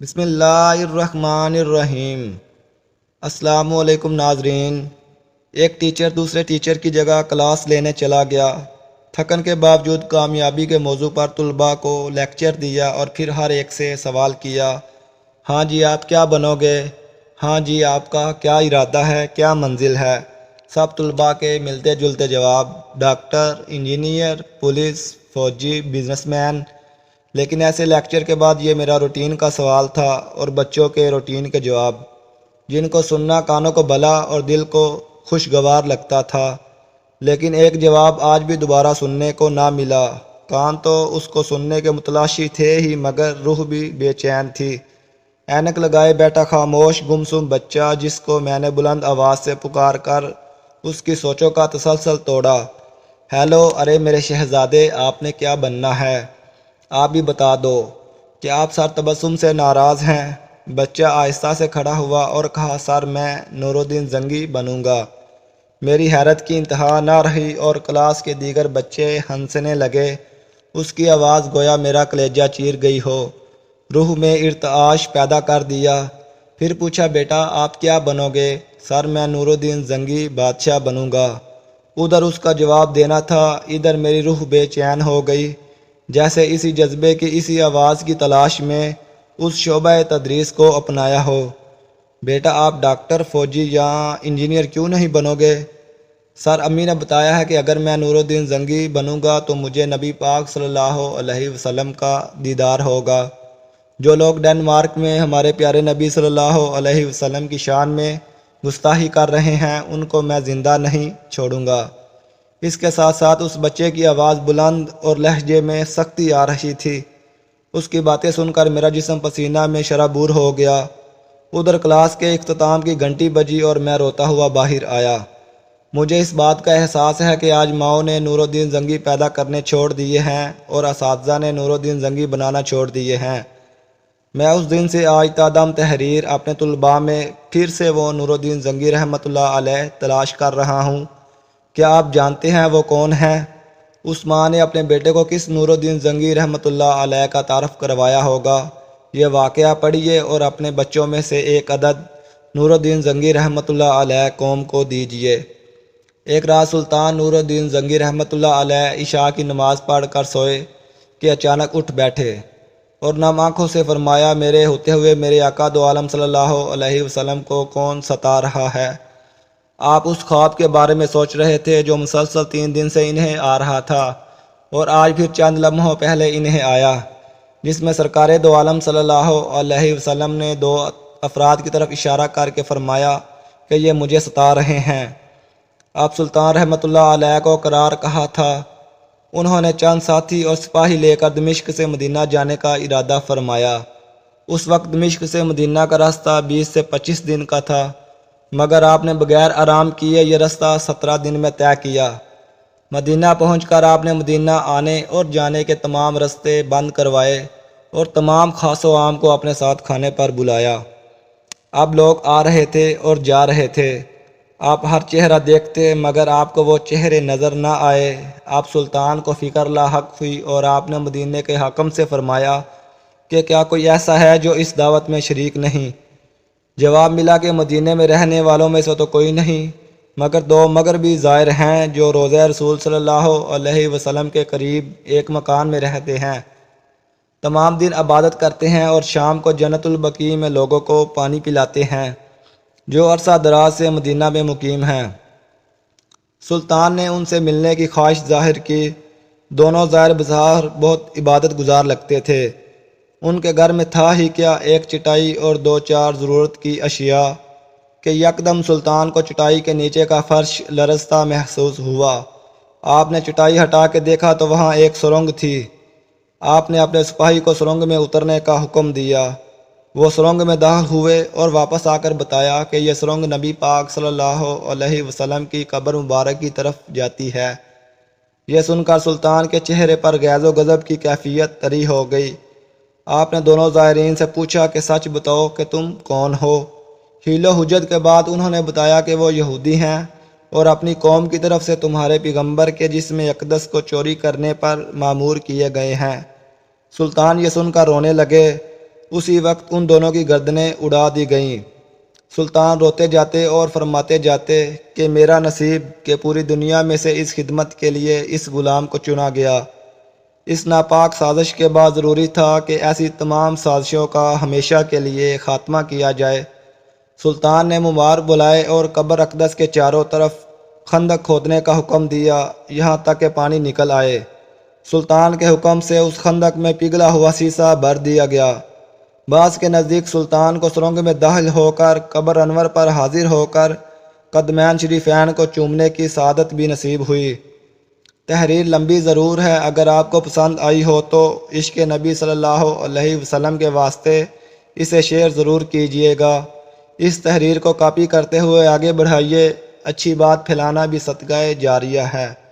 بسم اللہ الرحمن الرحیم۔ السلام علیکم ناظرین۔ ایک ٹیچر دوسرے ٹیچر کی جگہ کلاس لینے چلا گیا۔ تھکن کے باوجود کامیابی کے موضوع پر طلباء کو لیکچر دیا اور پھر ہر ایک سے سوال کیا، ہاں جی آپ کیا بنو گے؟ ہاں جی آپ کا کیا ارادہ ہے، کیا منزل ہے؟ سب طلباء کے ملتے جلتے جواب، ڈاکٹر، انجینئر، پولیس، فوجی، بزنس مین۔ لیکن ایسے لیکچر کے بعد یہ میرا روٹین کا سوال تھا اور بچوں کے روٹین کے جواب، جن کو سننا کانوں کو بھلا اور دل کو خوشگوار لگتا تھا۔ لیکن ایک جواب آج بھی دوبارہ سننے کو نہ ملا۔ کان تو اس کو سننے کے متلاشی تھے ہی، مگر روح بھی بے چین تھی۔ اینک لگائے بیٹھا خاموش گمسم بچہ، جس کو میں نے بلند آواز سے پکار کر اس کی سوچوں کا تسلسل توڑا۔ ہیلو، ارے میرے شہزادے، آپ نے کیا بننا ہے؟ آپ بھی بتا دو۔ کیا آپ سر تبسم سے ناراض ہیں؟ بچہ آہستہ سے کھڑا ہوا اور کہا، سر میں نور الدین زنگی بنوں گا۔ میری حیرت کی انتہا نہ رہی اور کلاس کے دیگر بچے ہنسنے لگے۔ اس کی آواز گویا میرا کلیجہ چیر گئی ہو، روح میں ارتعاش پیدا کر دیا۔ پھر پوچھا، بیٹا آپ کیا بنو گے؟ سر میں نور الدین زنگی بادشاہ بنوں گا۔ ادھر اس کا جواب دینا تھا، ادھر میری روح بے چین ہو گئی، جیسے اسی جذبے کی، اسی آواز کی تلاش میں اس شعبہ تدریس کو اپنایا ہو۔ بیٹا آپ ڈاکٹر، فوجی یا انجینئر کیوں نہیں بنو گے؟ سر امی نے بتایا ہے کہ اگر میں نور الدین زنگی بنوں گا تو مجھے نبی پاک صلی اللہ علیہ وسلم کا دیدار ہوگا۔ جو لوگ ڈنمارک میں ہمارے پیارے نبی صلی اللہ علیہ وسلم کی شان میں گستاخی کر رہے ہیں، ان کو میں زندہ نہیں چھوڑوں گا۔ اس کے ساتھ ساتھ اس بچے کی آواز بلند اور لہجے میں سختی آ رہی تھی۔ اس کی باتیں سن کر میرا جسم پسینہ میں شرابور ہو گیا۔ ادھر کلاس کے اختتام کی گھنٹی بجی اور میں روتا ہوا باہر آیا۔ مجھے اس بات کا احساس ہے کہ آج ماؤں نے نور الدین زنگی پیدا کرنے چھوڑ دیے ہیں اور اساتذہ نے نور الدین زنگی بنانا چھوڑ دیے ہیں۔ میں اس دن سے آج تا دم تحریر اپنے طلباء میں پھر سے وہ نور الدین زنگی رحمۃ اللہ علیہ تلاش کر رہا ہوں۔ کیا آپ جانتے ہیں وہ کون ہیں؟ اس ماں نے اپنے بیٹے کو کس نور الدین زنگی رحمۃ اللہ علیہ کا تعارف کروایا ہوگا؟ یہ واقعہ پڑھیے اور اپنے بچوں میں سے ایک عدد نور الدین زنگی رحمۃ اللہ علیہ قوم کو دیجیے۔ ایک رات سلطان نور الدین زنگی رحمۃ اللہ علیہ عشاء کی نماز پڑھ کر سوئے کہ اچانک اٹھ بیٹھے اور نم آنکھوں سے فرمایا، میرے ہوتے ہوئے میرے آقا دو عالم صلی اللہ علیہ وسلم کو کون ستا رہا ہے؟ آپ اس خواب کے بارے میں سوچ رہے تھے جو مسلسل 3 دن سے انہیں آ رہا تھا اور آج پھر چند لمحوں پہلے انہیں آیا، جس میں سرکار دو عالم صلی اللہ علیہ وسلم نے 2 افراد کی طرف اشارہ کر کے فرمایا کہ یہ مجھے ستا رہے ہیں۔ آپ سلطان رحمۃ اللہ علیہ کو قرار کہا تھا۔ انہوں نے چند ساتھی اور سپاہی لے کر دمشق سے مدینہ جانے کا ارادہ فرمایا۔ اس وقت دمشق سے مدینہ کا راستہ 20 سے 25 دن کا تھا، مگر آپ نے بغیر آرام کیے یہ راستہ 17 دن میں طے کیا۔ مدینہ پہنچ کر آپ نے مدینہ آنے اور جانے کے تمام راستے بند کروائے اور تمام خاص و عام کو اپنے ساتھ کھانے پر بلایا۔ اب لوگ آ رہے تھے اور جا رہے تھے، آپ ہر چہرہ دیکھتے مگر آپ کو وہ چہرے نظر نہ آئے۔ آپ سلطان کو فکر لاحق ہوئی اور آپ نے مدینے کے حاکم سے فرمایا کہ کیا کوئی ایسا ہے جو اس دعوت میں شریک نہیں؟ جواب ملا کہ مدینے میں رہنے والوں میں سے تو کوئی نہیں، مگر 2 مغربی زائر ہیں جو روضہ رسول صلی اللہ علیہ وسلم کے قریب ایک مکان میں رہتے ہیں، تمام دن عبادت کرتے ہیں اور شام کو جنت البقیع میں لوگوں کو پانی پلاتے ہیں، جو عرصہ دراز سے مدینہ میں مقیم ہیں۔ سلطان نے ان سے ملنے کی خواہش ظاہر کی۔ دونوں زائر بظاہر بہت عبادت گزار لگتے تھے۔ ان کے گھر میں تھا ہی کیا، ایک چٹائی اور 2-4 ضرورت کی اشیاء کہ یکدم سلطان کو چٹائی کے نیچے کا فرش لرزتا محسوس ہوا۔ آپ نے چٹائی ہٹا کے دیکھا تو وہاں ایک سرنگ تھی۔ آپ نے اپنے سپاہی کو سرنگ میں اترنے کا حکم دیا۔ وہ سرنگ میں داخل ہوئے اور واپس آ کر بتایا کہ یہ سرنگ نبی پاک صلی اللہ علیہ وسلم کی قبر مبارک کی طرف جاتی ہے۔ یہ سن کر سلطان کے چہرے پر غیظ و غضب کی کیفیت طری ہو گئی۔ آپ نے دونوں زائرین سے پوچھا کہ سچ بتاؤ کہ تم کون ہو؟ حیل و حجت کے بعد انہوں نے بتایا کہ وہ یہودی ہیں اور اپنی قوم کی طرف سے تمہارے پیغمبر کے جسم اقدس کو چوری کرنے پر مامور کیے گئے ہیں۔ سلطان یہ سن کر رونے لگے۔ اسی وقت ان دونوں کی گردنیں اڑا دی گئیں۔ سلطان روتے جاتے اور فرماتے جاتے کہ میرا نصیب کہ پوری دنیا میں سے اس خدمت کے لیے اس غلام کو چنا گیا۔ اس ناپاک سازش کے بعد ضروری تھا کہ ایسی تمام سازشوں کا ہمیشہ کے لیے خاتمہ کیا جائے۔ سلطان نے ممار بلائے اور قبر اقدس کے چاروں طرف خندق کھودنے کا حکم دیا یہاں تک کہ پانی نکل آئے۔ سلطان کے حکم سے اس خندق میں پگھلا ہوا سیسا بھر دیا گیا۔ بعض کے نزدیک سلطان کو سرنگ میں داخل ہو کر قبر انور پر حاضر ہو کر قدمین شریفین کو چومنے کی سعادت بھی نصیب ہوئی۔ تحریر لمبی ضرور ہے، اگر آپ کو پسند آئی ہو تو عشق نبی صلی اللہ علیہ وسلم کے واسطے اسے شیئر ضرور کیجئے گا۔ اس تحریر کو کاپی کرتے ہوئے آگے بڑھائیے، اچھی بات پھیلانا بھی صدقہ جاریہ ہے۔